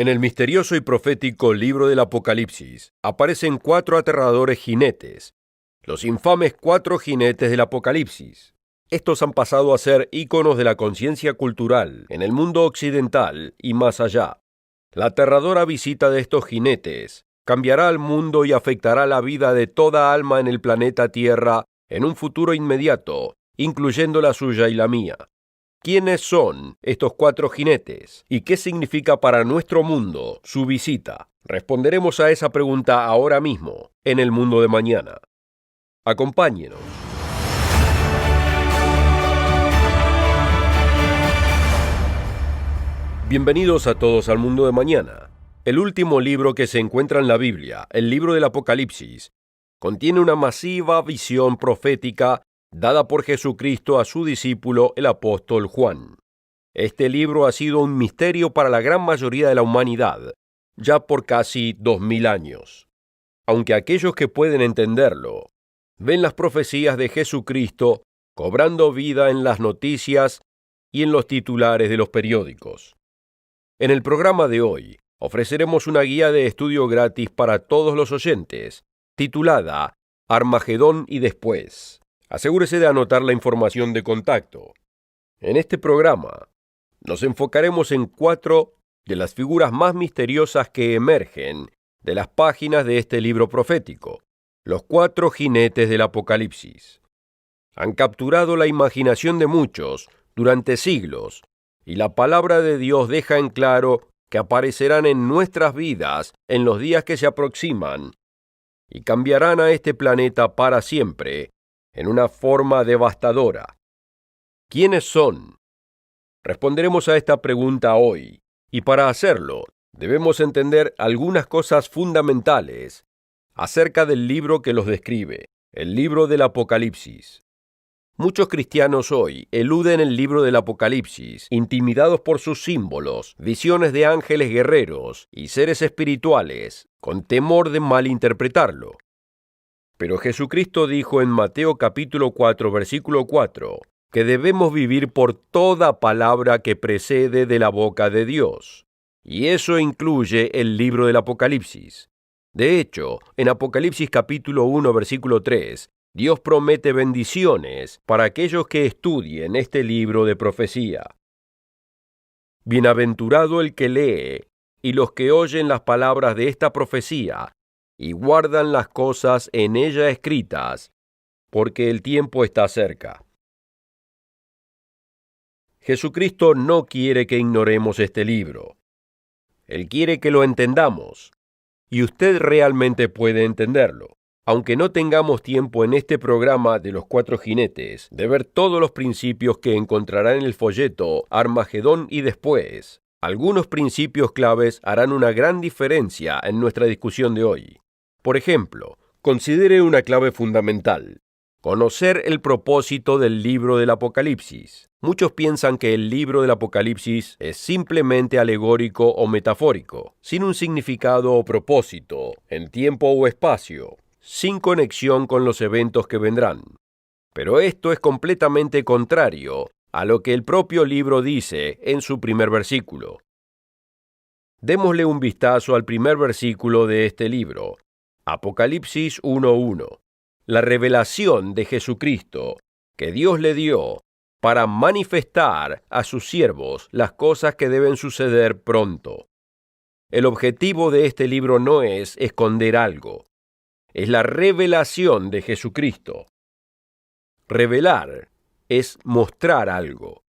En el misterioso y profético libro del Apocalipsis aparecen 4 aterradores jinetes, los infames 4 jinetes del Apocalipsis. Estos han pasado a ser íconos de la conciencia cultural en el mundo occidental y más allá. La aterradora visita de estos jinetes cambiará al mundo y afectará la vida de toda alma en el planeta Tierra en un futuro inmediato, incluyendo la suya y la mía. ¿Quiénes son estos 4 jinetes? ¿Y qué significa para nuestro mundo su visita? Responderemos a esa pregunta ahora mismo, en el mundo de mañana. Acompáñenos. Bienvenidos a todos al mundo de mañana. El último libro que se encuentra en la Biblia, el libro del Apocalipsis, contiene una masiva visión profética dada por Jesucristo a su discípulo, el apóstol Juan. Este libro ha sido un misterio para la gran mayoría de la humanidad, ya por casi 2000 años. Aunque aquellos que pueden entenderlo, ven las profecías de Jesucristo cobrando vida en las noticias y en los titulares de los periódicos. En el programa de hoy, ofreceremos una guía de estudio gratis para todos los oyentes, titulada Armagedón y después. Asegúrese de anotar la información de contacto. En este programa, nos enfocaremos en 4 de las figuras más misteriosas que emergen de las páginas de este libro profético, los 4 jinetes del Apocalipsis. Han capturado la imaginación de muchos durante siglos, y la palabra de Dios deja en claro que aparecerán en nuestras vidas en los días que se aproximan y cambiarán a este planeta para siempre en una forma devastadora. ¿Quiénes son? Responderemos a esta pregunta hoy, y para hacerlo, debemos entender algunas cosas fundamentales acerca del libro que los describe, el libro del Apocalipsis. Muchos cristianos hoy eluden el libro del Apocalipsis, intimidados por sus símbolos, visiones de ángeles guerreros y seres espirituales, con temor de malinterpretarlo. Pero Jesucristo dijo en Mateo capítulo 4, versículo 4, que debemos vivir por toda palabra que precede de la boca de Dios. Y eso incluye el libro del Apocalipsis. De hecho, en Apocalipsis capítulo 1, versículo 3, Dios promete bendiciones para aquellos que estudien este libro de profecía. Bienaventurado el que lee y los que oyen las palabras de esta profecía y guardan las cosas en ella escritas, porque el tiempo está cerca. Jesucristo no quiere que ignoremos este libro. Él quiere que lo entendamos, y usted realmente puede entenderlo. Aunque no tengamos tiempo en este programa de los 4 jinetes de ver todos los principios que encontrará en el folleto Armagedón y después, algunos principios claves harán una gran diferencia en nuestra discusión de hoy. Por ejemplo, considere una clave fundamental: conocer el propósito del libro del Apocalipsis. Muchos piensan que el libro del Apocalipsis es simplemente alegórico o metafórico, sin un significado o propósito, en tiempo o espacio, sin conexión con los eventos que vendrán. Pero esto es completamente contrario a lo que el propio libro dice en su primer versículo. Démosle un vistazo al primer versículo de este libro, Apocalipsis 1:1. La revelación de Jesucristo que Dios le dio para manifestar a sus siervos las cosas que deben suceder pronto. El objetivo de este libro no es esconder algo, es la revelación de Jesucristo. Revelar es mostrar algo,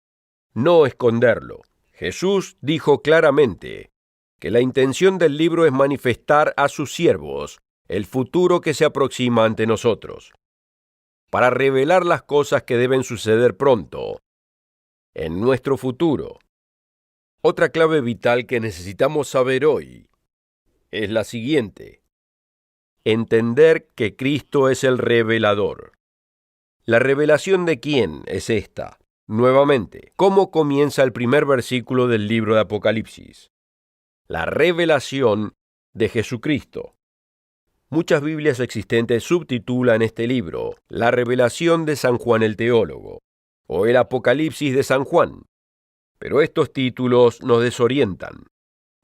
no esconderlo. Jesús dijo claramente que la intención del libro es manifestar a sus siervos el futuro que se aproxima ante nosotros, para revelar las cosas que deben suceder pronto, en nuestro futuro. Otra clave vital que necesitamos saber hoy es la siguiente: entender que Cristo es el revelador. ¿La revelación de quién es esta? Nuevamente, ¿cómo comienza el primer versículo del libro de Apocalipsis? La revelación de Jesucristo. Muchas Biblias existentes subtitulan este libro La revelación de San Juan el Teólogo, o el Apocalipsis de San Juan, pero estos títulos nos desorientan.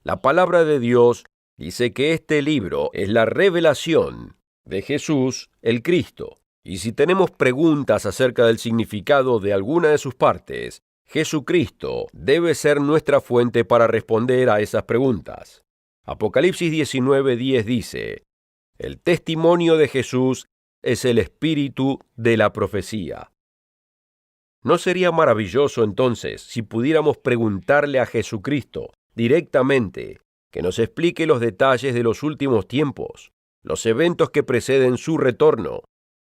La palabra de Dios dice que este libro es la revelación de Jesús, el Cristo. Y si tenemos preguntas acerca del significado de alguna de sus partes, Jesucristo debe ser nuestra fuente para responder a esas preguntas. Apocalipsis 19:10 dice: el testimonio de Jesús es el espíritu de la profecía. ¿No sería maravilloso entonces si pudiéramos preguntarle a Jesucristo directamente que nos explique los detalles de los últimos tiempos, los eventos que preceden su retorno,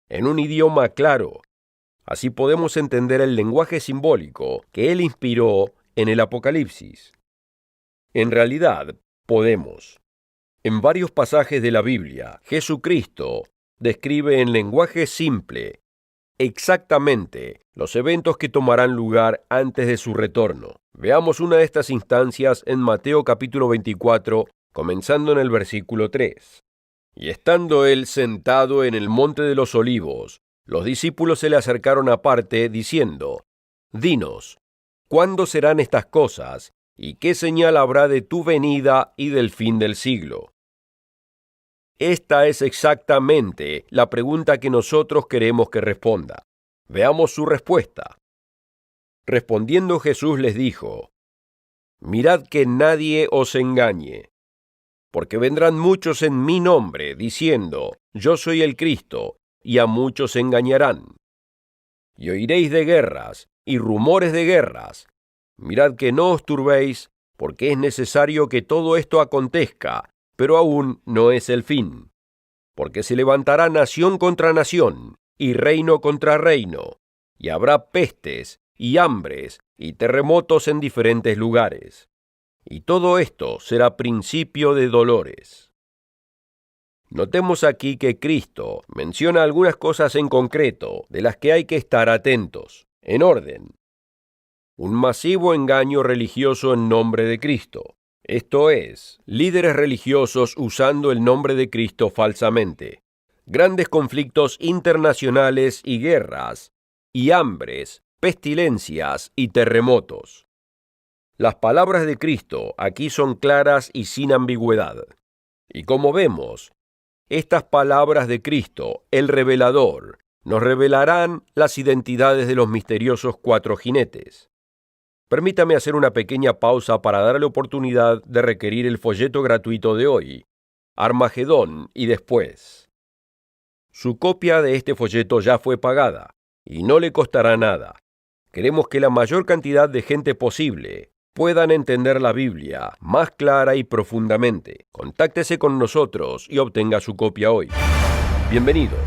en un idioma claro? Así podemos entender el lenguaje simbólico que Él inspiró en el Apocalipsis. En realidad, podemos. En varios pasajes de la Biblia, Jesucristo describe en lenguaje simple exactamente los eventos que tomarán lugar antes de su retorno. Veamos una de estas instancias en Mateo capítulo 24, comenzando en el versículo 3. Y estando él sentado en el monte de los olivos, los discípulos se le acercaron aparte, diciendo: dinos, ¿cuándo serán estas cosas? ¿Y qué señal habrá de tu venida y del fin del siglo? Esta es exactamente la pregunta que nosotros queremos que responda. Veamos su respuesta. Respondiendo Jesús les dijo: mirad que nadie os engañe, porque vendrán muchos en mi nombre, diciendo: yo soy el Cristo, y a muchos engañarán. Y oiréis de guerras y rumores de guerras. Mirad que no os turbéis, porque es necesario que todo esto acontezca, pero aún no es el fin. Porque se levantará nación contra nación, y reino contra reino, y habrá pestes, y hambres, y terremotos en diferentes lugares. Y todo esto será principio de dolores. Notemos aquí que Cristo menciona algunas cosas en concreto de las que hay que estar atentos, en orden. Un masivo engaño religioso en nombre de Cristo. Esto es, líderes religiosos usando el nombre de Cristo falsamente. Grandes conflictos internacionales y guerras, y hambres, pestilencias y terremotos. Las palabras de Cristo aquí son claras y sin ambigüedad. Y como vemos, estas palabras de Cristo, el revelador, nos revelarán las identidades de los misteriosos cuatro jinetes. Permítame hacer una pequeña pausa para darle oportunidad de requerir el folleto gratuito de hoy, Armagedón y después. Su copia de este folleto ya fue pagada, y no le costará nada. Queremos que la mayor cantidad de gente posible puedan entender la Biblia más clara y profundamente. Contáctese con nosotros y obtenga su copia hoy. Bienvenidos.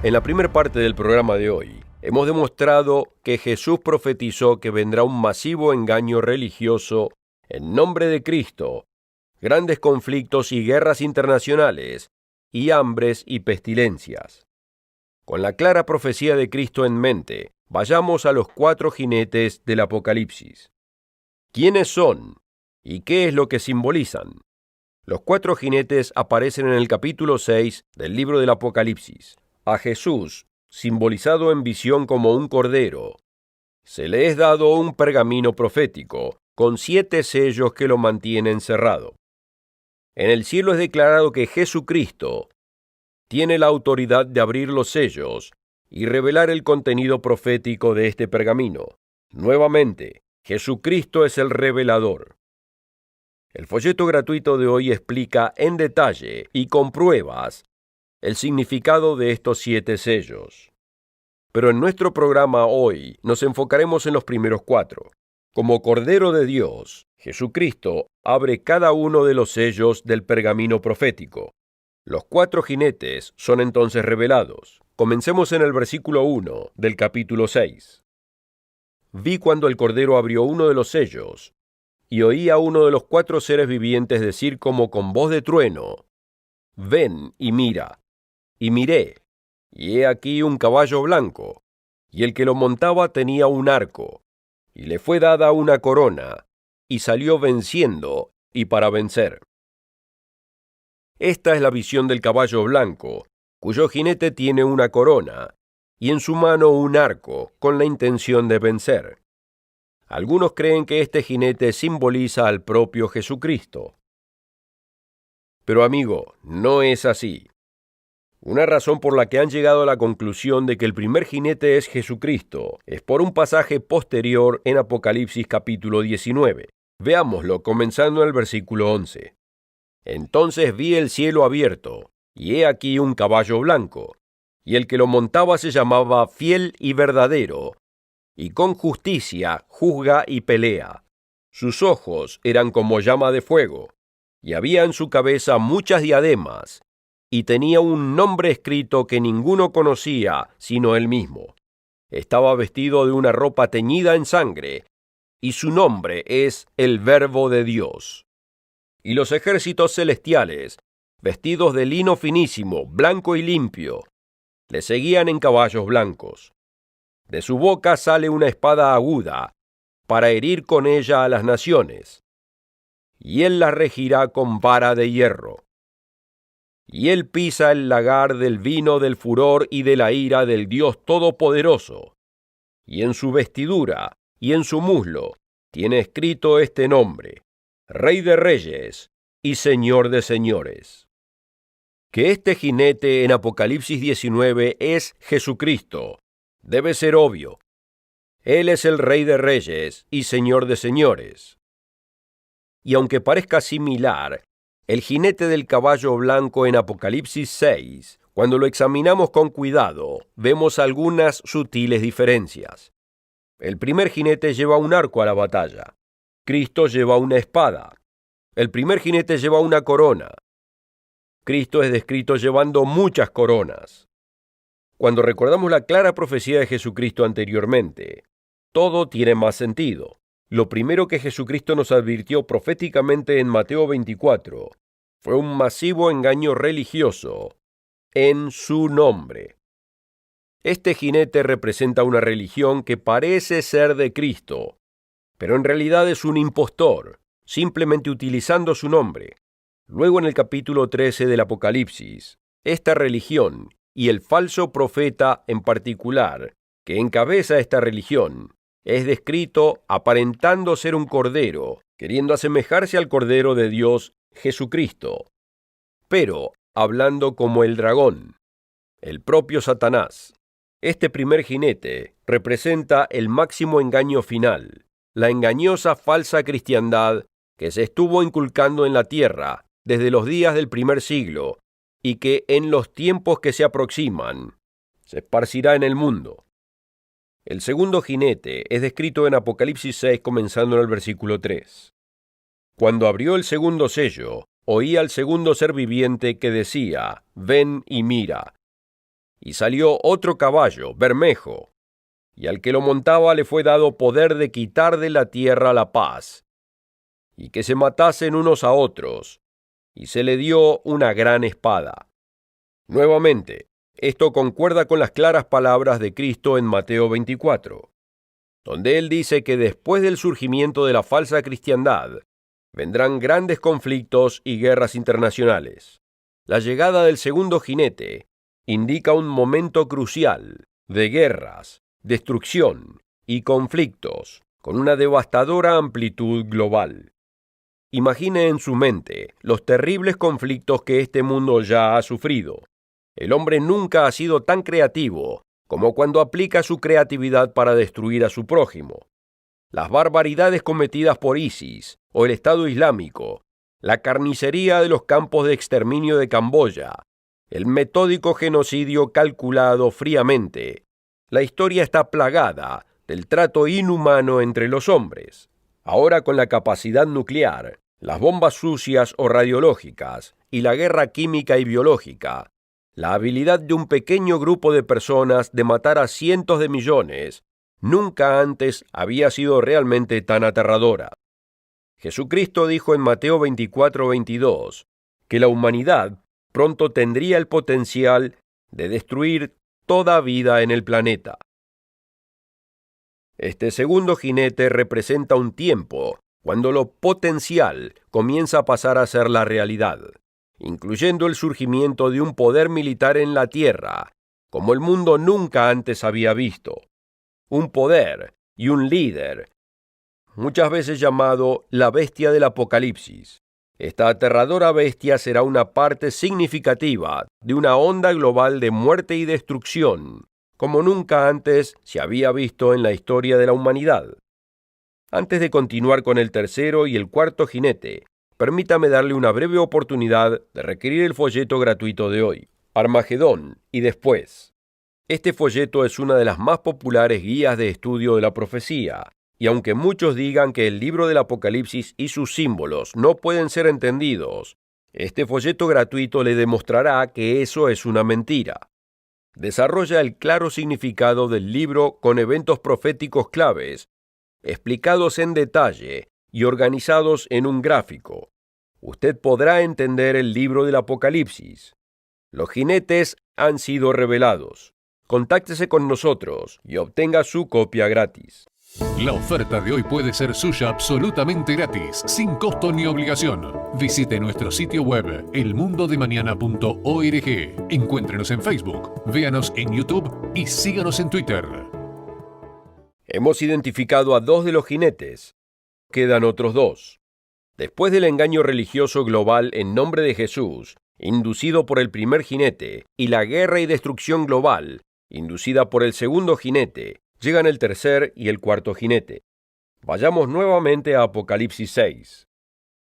En la primera parte del programa de hoy, hemos demostrado que Jesús profetizó que vendrá un masivo engaño religioso en nombre de Cristo, grandes conflictos y guerras internacionales, y hambres y pestilencias. Con la clara profecía de Cristo en mente, vayamos a los cuatro jinetes del Apocalipsis. ¿Quiénes son? ¿Y qué es lo que simbolizan? Los cuatro jinetes aparecen en el capítulo 6 del libro del Apocalipsis. A Jesús, simbolizado en visión como un cordero, se le es dado un pergamino profético con 7 sellos que lo mantienen cerrado. En el cielo es declarado que Jesucristo tiene la autoridad de abrir los sellos y revelar el contenido profético de este pergamino. Nuevamente, Jesucristo es el revelador. El folleto gratuito de hoy explica en detalle y con pruebas el significado de estos 7 sellos. Pero en nuestro programa hoy nos enfocaremos en los primeros 4. Como Cordero de Dios, Jesucristo abre cada uno de los sellos del pergamino profético. Los 4 jinetes son entonces revelados. Comencemos en el versículo 1 del capítulo 6. Vi cuando el Cordero abrió uno de los sellos, y oí a uno de los 4 seres vivientes decir como con voz de trueno: ven y mira. Y miré, y he aquí un caballo blanco, y el que lo montaba tenía un arco, y le fue dada una corona, y salió venciendo y para vencer. Esta es la visión del caballo blanco, cuyo jinete tiene una corona, y en su mano un arco, con la intención de vencer. Algunos creen que este jinete simboliza al propio Jesucristo. Pero amigo, no es así. Una razón por la que han llegado a la conclusión de que el primer jinete es Jesucristo es por un pasaje posterior en Apocalipsis capítulo 19. Veámoslo, comenzando en el versículo 11. Entonces vi el cielo abierto, y he aquí un caballo blanco, y el que lo montaba se llamaba Fiel y Verdadero, y con justicia juzga y pelea. Sus ojos eran como llama de fuego, y había en su cabeza muchas diademas, y tenía un nombre escrito que ninguno conocía sino él mismo. Estaba vestido de una ropa teñida en sangre, y su nombre es el Verbo de Dios. Y los ejércitos celestiales, vestidos de lino finísimo, blanco y limpio, le seguían en caballos blancos. De su boca sale una espada aguda, para herir con ella a las naciones, y él las regirá con vara de hierro. Y él pisa el lagar del vino del furor y de la ira del Dios Todopoderoso. Y en su vestidura y en su muslo tiene escrito este nombre: Rey de Reyes y Señor de Señores. Que este jinete en Apocalipsis 19 es Jesucristo debe ser obvio. Él es el Rey de Reyes y Señor de Señores. Y aunque parezca similar, el jinete del caballo blanco en Apocalipsis 6, cuando lo examinamos con cuidado, vemos algunas sutiles diferencias. El primer jinete lleva un arco a la batalla. Cristo lleva una espada. El primer jinete lleva una corona. Cristo es descrito llevando muchas coronas. Cuando recordamos la clara profecía de Jesucristo anteriormente, todo tiene más sentido. Lo primero que Jesucristo nos advirtió proféticamente en Mateo 24 fue un masivo engaño religioso en su nombre. Este jinete representa una religión que parece ser de Cristo, pero en realidad es un impostor, simplemente utilizando su nombre. Luego en el capítulo 13 del Apocalipsis, esta religión y el falso profeta en particular, que encabeza esta religión, es descrito aparentando ser un cordero, queriendo asemejarse al Cordero de Dios, Jesucristo, pero hablando como el dragón, el propio Satanás. Este primer jinete representa el máximo engaño final, la engañosa falsa cristiandad que se estuvo inculcando en la tierra desde los días del primer siglo y que en los tiempos que se aproximan se esparcirá en el mundo. El segundo jinete es descrito en Apocalipsis 6 comenzando en el versículo 3. Cuando abrió el segundo sello, oí al segundo ser viviente que decía: Ven y mira. Y salió otro caballo, bermejo, y al que lo montaba le fue dado poder de quitar de la tierra la paz, y que se matasen unos a otros, y se le dio una gran espada. Nuevamente, esto concuerda con las claras palabras de Cristo en Mateo 24, donde él dice que después del surgimiento de la falsa cristiandad, vendrán grandes conflictos y guerras internacionales. La llegada del segundo jinete indica un momento crucial de guerras, destrucción y conflictos con una devastadora amplitud global. Imagine en su mente los terribles conflictos que este mundo ya ha sufrido. El hombre nunca ha sido tan creativo como cuando aplica su creatividad para destruir a su prójimo. Las barbaridades cometidas por ISIS o el Estado Islámico, la carnicería de los campos de exterminio de Camboya, el metódico genocidio calculado fríamente. La historia está plagada del trato inhumano entre los hombres. Ahora con la capacidad nuclear, las bombas sucias o radiológicas y la guerra química y biológica, la habilidad de un pequeño grupo de personas de matar a cientos de millones nunca antes había sido realmente tan aterradora. Jesucristo dijo en Mateo 24:22 que la humanidad pronto tendría el potencial de destruir toda vida en el planeta. Este segundo jinete representa un tiempo cuando lo potencial comienza a pasar a ser la realidad, incluyendo el surgimiento de un poder militar en la Tierra, como el mundo nunca antes había visto. Un poder y un líder, muchas veces llamado la bestia del Apocalipsis, Esta aterradora bestia será una parte significativa de una onda global de muerte y destrucción, como nunca antes se había visto en la historia de la humanidad. Antes de continuar con el tercero y el cuarto jinete, permítame darle una breve oportunidad de requerir el folleto gratuito de hoy, Armagedón y después. Este folleto es una de las más populares guías de estudio de la profecía, y aunque muchos digan que el libro del Apocalipsis y sus símbolos no pueden ser entendidos, este folleto gratuito le demostrará que eso es una mentira. Desarrolla el claro significado del libro con eventos proféticos claves, explicados en detalle y organizados en un gráfico. Usted podrá entender el libro del Apocalipsis. Los jinetes han sido revelados. Contáctese con nosotros y obtenga su copia gratis. La oferta de hoy puede ser suya absolutamente gratis, sin costo ni obligación. Visite nuestro sitio web, elmundodemañana.org. Encuéntrenos en Facebook, véanos en YouTube y síganos en Twitter. Hemos identificado a 2 de los jinetes. Quedan otros 2. Después del engaño religioso global en nombre de Jesús, inducido por el primer jinete, y la guerra y destrucción global, inducida por el segundo jinete, llegan el tercer y el cuarto jinete. Vayamos nuevamente a Apocalipsis 6.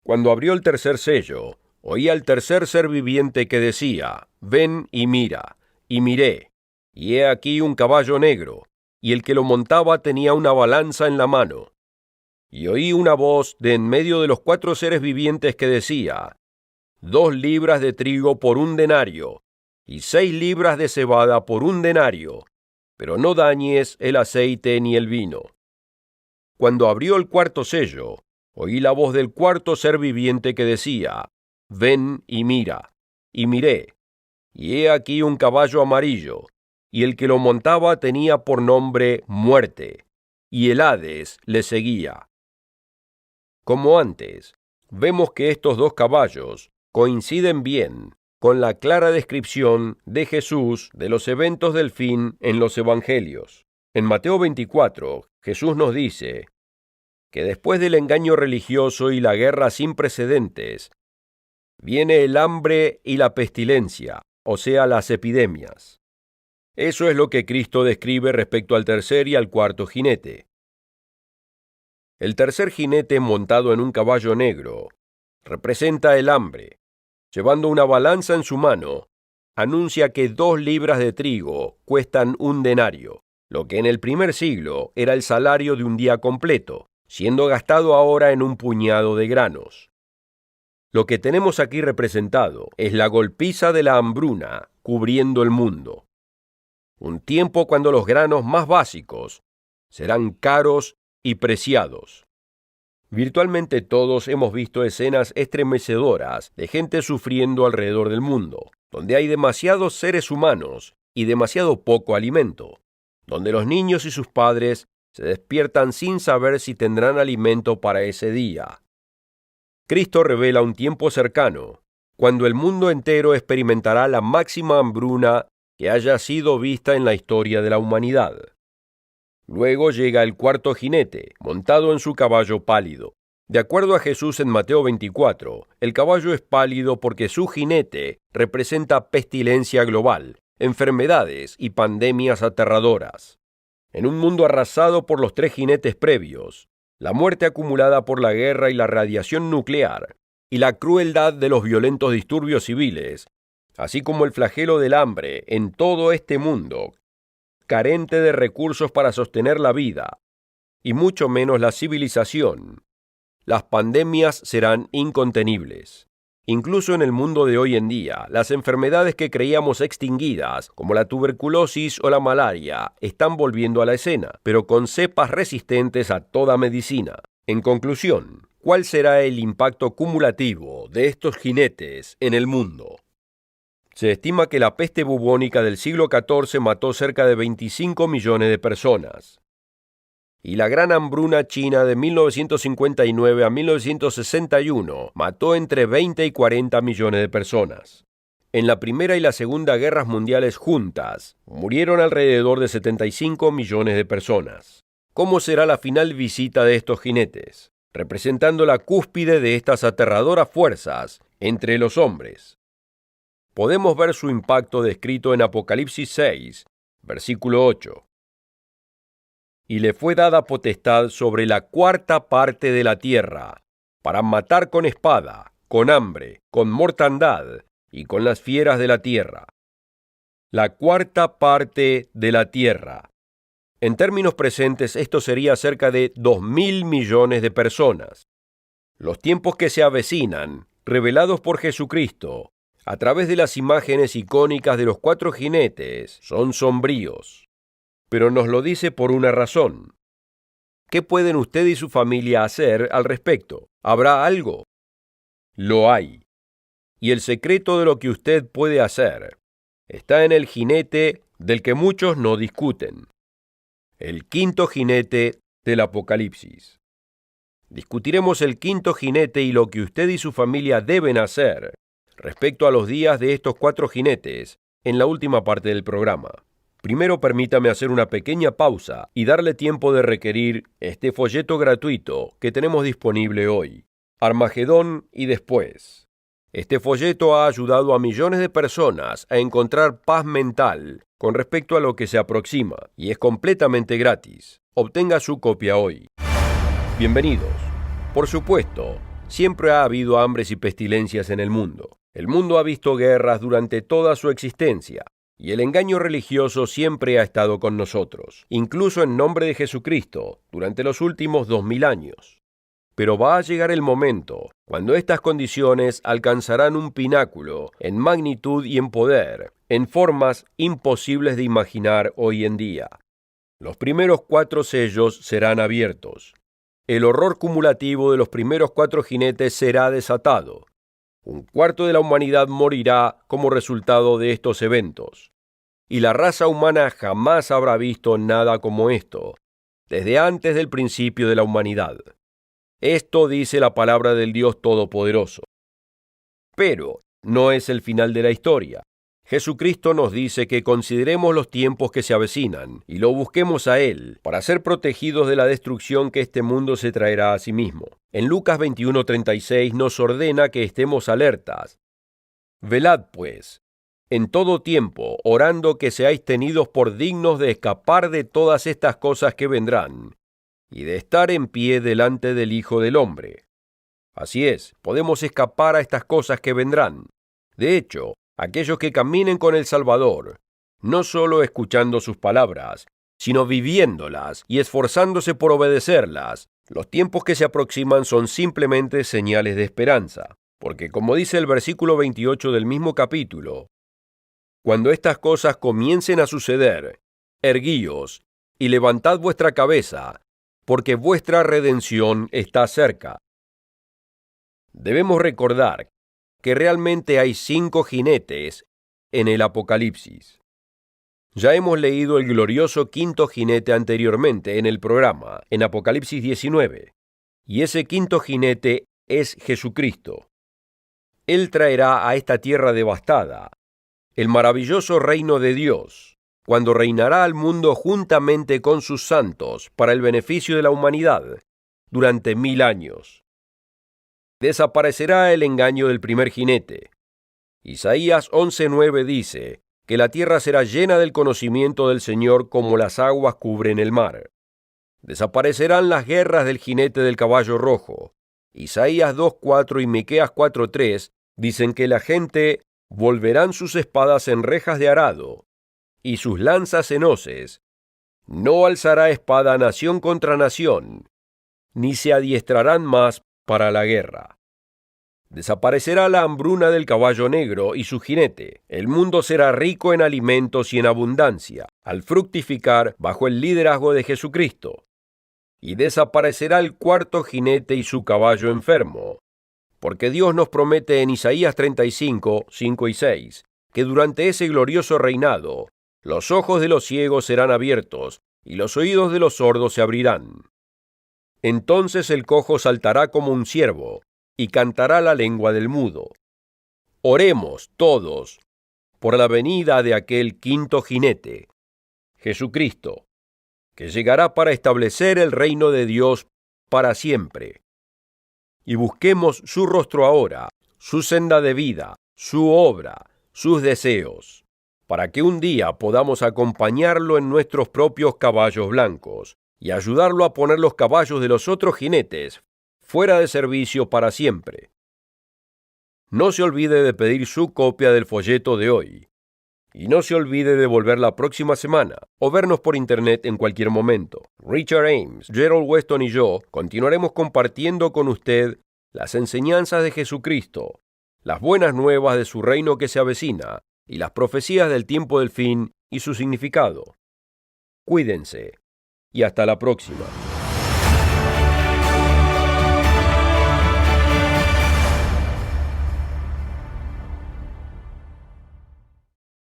Cuando abrió el tercer sello, oí al tercer ser viviente que decía: «Ven y mira». Y miré, y he aquí un caballo negro, y el que lo montaba tenía una balanza en la mano. Y oí una voz de en medio de los 4 seres vivientes que decía: 2 libras de trigo por 1 denario, y 6 libras de cebada por 1 denario, pero no dañes el aceite ni el vino. Cuando abrió el cuarto sello, oí la voz del cuarto ser viviente que decía: «Ven y mira». Y miré, y he aquí un caballo amarillo, y el que lo montaba tenía por nombre Muerte, y el Hades le seguía. Como antes, vemos que estos 2 caballos coinciden bien con la clara descripción de Jesús de los eventos del fin en los Evangelios. En Mateo 24, Jesús nos dice que después del engaño religioso y la guerra sin precedentes, viene el hambre y la pestilencia, o sea, las epidemias. Eso es lo que Cristo describe respecto al tercer y al cuarto jinete. El tercer jinete montado en un caballo negro representa el hambre. Llevando una balanza en su mano, anuncia que 2 libras de trigo cuestan 1 denario, lo que en el primer siglo era el salario de un día completo, siendo gastado ahora en un puñado de granos. Lo que tenemos aquí representado es la golpiza de la hambruna cubriendo el mundo. Un tiempo cuando los granos más básicos serán caros y preciados. Virtualmente todos hemos visto escenas estremecedoras de gente sufriendo alrededor del mundo, donde hay demasiados seres humanos y demasiado poco alimento, donde los niños y sus padres se despiertan sin saber si tendrán alimento para ese día. Cristo revela un tiempo cercano, cuando el mundo entero experimentará la máxima hambruna que haya sido vista en la historia de la humanidad. Luego llega el cuarto jinete, montado en su caballo pálido. De acuerdo a Jesús en Mateo 24, el caballo es pálido porque su jinete representa pestilencia global, enfermedades y pandemias aterradoras. En un mundo arrasado por los 3 jinetes previos, la muerte acumulada por la guerra y la radiación nuclear, y la crueldad de los violentos disturbios civiles, así como el flagelo del hambre en todo este mundo, carente de recursos para sostener la vida, y mucho menos la civilización, las pandemias serán incontenibles. Incluso en el mundo de hoy en día, las enfermedades que creíamos extinguidas, como la tuberculosis o la malaria, están volviendo a la escena, pero con cepas resistentes a toda medicina. En conclusión, ¿cuál será el impacto cumulativo de estos jinetes en el mundo? Se estima que la peste bubónica del siglo XIV mató cerca de 25 millones de personas. Y la gran hambruna china de 1959 a 1961 mató entre 20 y 40 millones de personas. En la Primera y la Segunda Guerras Mundiales juntas, murieron alrededor de 75 millones de personas. ¿Cómo será la final visita de estos jinetes? representando la cúspide de estas aterradoras fuerzas entre los hombres. Podemos ver su impacto descrito en Apocalipsis 6, versículo 8. Y le fue dada potestad sobre la cuarta parte de la tierra, para matar con espada, con hambre, con mortandad y con las fieras de la tierra. La cuarta parte de la tierra. En términos presentes, esto sería cerca de 2.000 millones de personas. Los tiempos que se avecinan, revelados por Jesucristo, a través de las imágenes icónicas de los 4 jinetes, son sombríos. Pero nos lo dice por una razón. ¿Qué pueden usted y su familia hacer al respecto? ¿Habrá algo? Lo hay. Y el secreto de lo que usted puede hacer está en el jinete del que muchos no discuten. El quinto jinete del Apocalipsis. Discutiremos el quinto jinete y lo que usted y su familia deben hacer respecto a los días de estos 4 jinetes en la última parte del programa. Primero permítame hacer una pequeña pausa y darle tiempo de requerir este folleto gratuito que tenemos disponible hoy, Armagedón y después. Este folleto ha ayudado a millones de personas a encontrar paz mental con respecto a lo que se aproxima, y es completamente gratis. Obtenga su copia hoy. Bienvenidos. Por supuesto, siempre ha habido hambres y pestilencias en el mundo. El mundo ha visto guerras durante toda su existencia, y el engaño religioso siempre ha estado con nosotros, incluso en nombre de Jesucristo, durante los últimos 2000 años. Pero va a llegar el momento cuando estas condiciones alcanzarán un pináculo en magnitud y en poder, en formas imposibles de imaginar hoy en día. Los primeros 4 sellos serán abiertos. El horror cumulativo de los primeros 4 jinetes será desatado. Un cuarto de la humanidad morirá como resultado de estos eventos. Y la raza humana jamás habrá visto nada como esto, desde antes del principio de la humanidad. Esto dice la palabra del Dios Todopoderoso. Pero no es el final de la historia. Jesucristo nos dice que consideremos los tiempos que se avecinan y lo busquemos a Él para ser protegidos de la destrucción que este mundo se traerá a sí mismo. En Lucas 21:36 nos ordena que estemos alertas. Velad, pues, en todo tiempo, orando que seáis tenidos por dignos de escapar de todas estas cosas que vendrán, y de estar en pie delante del Hijo del Hombre. Así es, podemos escapar a estas cosas que vendrán. De hecho, aquellos que caminen con el Salvador, no solo escuchando sus palabras, sino viviéndolas y esforzándose por obedecerlas, los tiempos que se aproximan son simplemente señales de esperanza, porque como dice el versículo 28 del mismo capítulo, cuando estas cosas comiencen a suceder, erguíos y levantad vuestra cabeza, porque vuestra redención está cerca. Debemos recordar que realmente hay 5 jinetes en el Apocalipsis. Ya hemos leído el glorioso quinto jinete anteriormente en el programa, en Apocalipsis 19, y ese quinto jinete es Jesucristo. Él traerá a esta tierra devastada el maravilloso reino de Dios, cuando reinará al mundo juntamente con sus santos para el beneficio de la humanidad durante 1000 años. Desaparecerá el engaño del primer jinete. Isaías 11:9 dice que la tierra será llena del conocimiento del Señor como las aguas cubren el mar. Desaparecerán las guerras del jinete del caballo rojo. Isaías 2:4 y Miqueas 4:3 dicen que la gente volverán sus espadas en rejas de arado y sus lanzas en hoces. No alzará espada nación contra nación, ni se adiestrarán más para la guerra. Desaparecerá la hambruna del caballo negro y su jinete. El mundo será rico en alimentos y en abundancia, al fructificar bajo el liderazgo de Jesucristo. Y desaparecerá el cuarto jinete y su caballo enfermo, porque Dios nos promete en Isaías 35, 5 y 6, que durante ese glorioso reinado, los ojos de los ciegos serán abiertos, y los oídos de los sordos se abrirán. Entonces el cojo saltará como un ciervo, y cantará la lengua del mudo. Oremos todos por la venida de aquel quinto jinete, Jesucristo, que llegará para establecer el reino de Dios para siempre. y busquemos su rostro ahora, su senda de vida, su obra, sus deseos, para que un día podamos acompañarlo en nuestros propios caballos blancos y ayudarlo a poner los caballos de los otros jinetes fuera de servicio para siempre. No se olvide de pedir su copia del folleto de hoy. Y no se olvide de volver la próxima semana o vernos por internet en cualquier momento. Richard Ames, Gerald Weston y yo continuaremos compartiendo con usted las enseñanzas de Jesucristo, las buenas nuevas de su reino que se avecina y las profecías del tiempo del fin y su significado. Cuídense y hasta la próxima.